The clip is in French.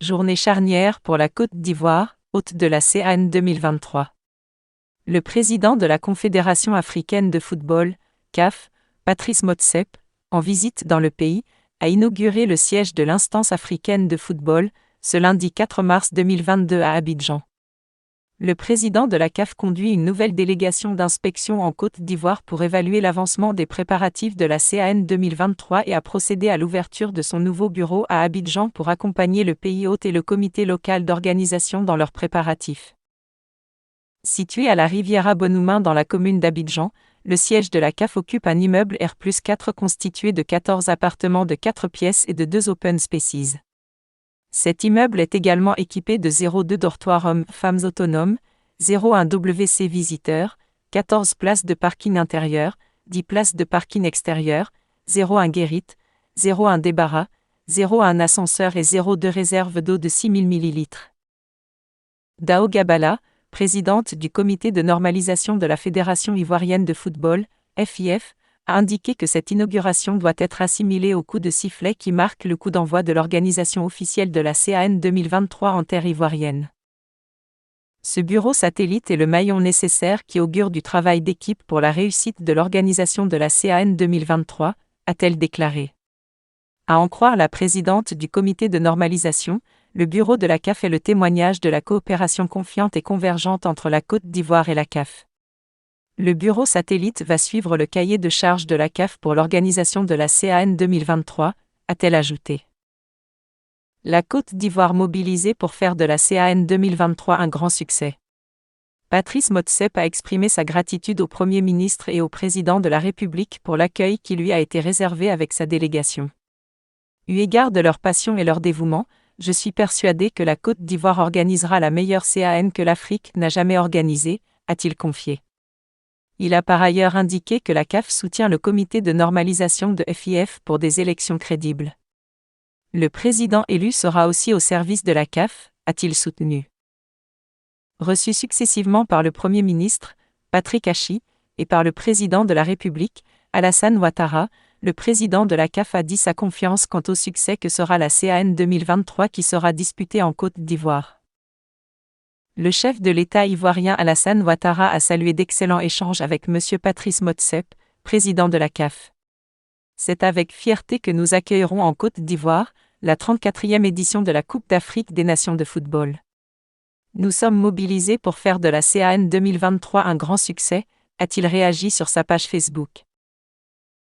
journée charnière pour la Côte d'Ivoire, hôte de la CAN 2023. Le président de la Confédération africaine de football, CAF, Patrice Motsepe, en visite dans le pays, a inauguré le siège de l'instance africaine de football, ce lundi 4 mars 2022 à Abidjan. Le président de la CAF conduit une nouvelle délégation d'inspection en Côte d'Ivoire pour évaluer l'avancement des préparatifs de la CAN 2023 et a procédé à l'ouverture de son nouveau bureau à Abidjan pour accompagner le pays hôte et le comité local d'organisation dans leurs préparatifs. Situé à la Riviera Bonoumin dans la commune d'Abidjan, le siège de la CAF occupe un immeuble R+4 constitué de 14 appartements de 4 pièces et de 2 open spaces. Cet immeuble est également équipé de 0,2 dortoirs hommes-femmes autonomes, 0,1 WC visiteurs, 14 places de parking intérieur, 10 places de parking extérieur, 0,1 guérite, 0,1 débarras, 0,1 ascenseur et 0,2 réserve d'eau de 6000 ml. Dao Gabala, présidente du comité de normalisation de la Fédération ivoirienne de football, FIF, a indiqué que cette inauguration doit être assimilée au coup de sifflet qui marque le coup d'envoi de l'organisation officielle de la CAN 2023 en terre ivoirienne. Ce bureau satellite est le maillon nécessaire qui augure du travail d'équipe pour la réussite de l'organisation de la CAN 2023, a-t-elle déclaré. À en croire la présidente du comité de normalisation, le bureau de la CAF est le témoignage de la coopération confiante et convergente entre la Côte d'Ivoire et la CAF. Le bureau satellite va suivre le cahier de charges de la CAF pour l'organisation de la CAN 2023, a-t-elle ajouté. La Côte d'Ivoire mobilisée pour faire de la CAN 2023 un grand succès. Patrice Motsepe a exprimé sa gratitude au Premier ministre et au Président de la République pour l'accueil qui lui a été réservé avec sa délégation. Eu égard de leur passion et leur dévouement, je suis persuadé que la Côte d'Ivoire organisera la meilleure CAN que l'Afrique n'a jamais organisée, a-t-il confié. Il a par ailleurs indiqué que la CAF soutient le comité de normalisation de FIF pour des élections crédibles. Le président élu sera aussi au service de la CAF, a-t-il soutenu. Reçu successivement par le Premier ministre, Patrick Achi, et par le président de la République, Alassane Ouattara, le président de la CAF a dit sa confiance quant au succès que sera la CAN 2023 qui sera disputée en Côte d'Ivoire. Le chef de l'État ivoirien Alassane Ouattara a salué d'excellents échanges avec M. Patrice Motsepe, président de la CAF. C'est avec fierté que nous accueillerons en Côte d'Ivoire la 34e édition de la Coupe d'Afrique des Nations de football. Nous sommes mobilisés pour faire de la CAN 2023 un grand succès, a-t-il réagi sur sa page Facebook.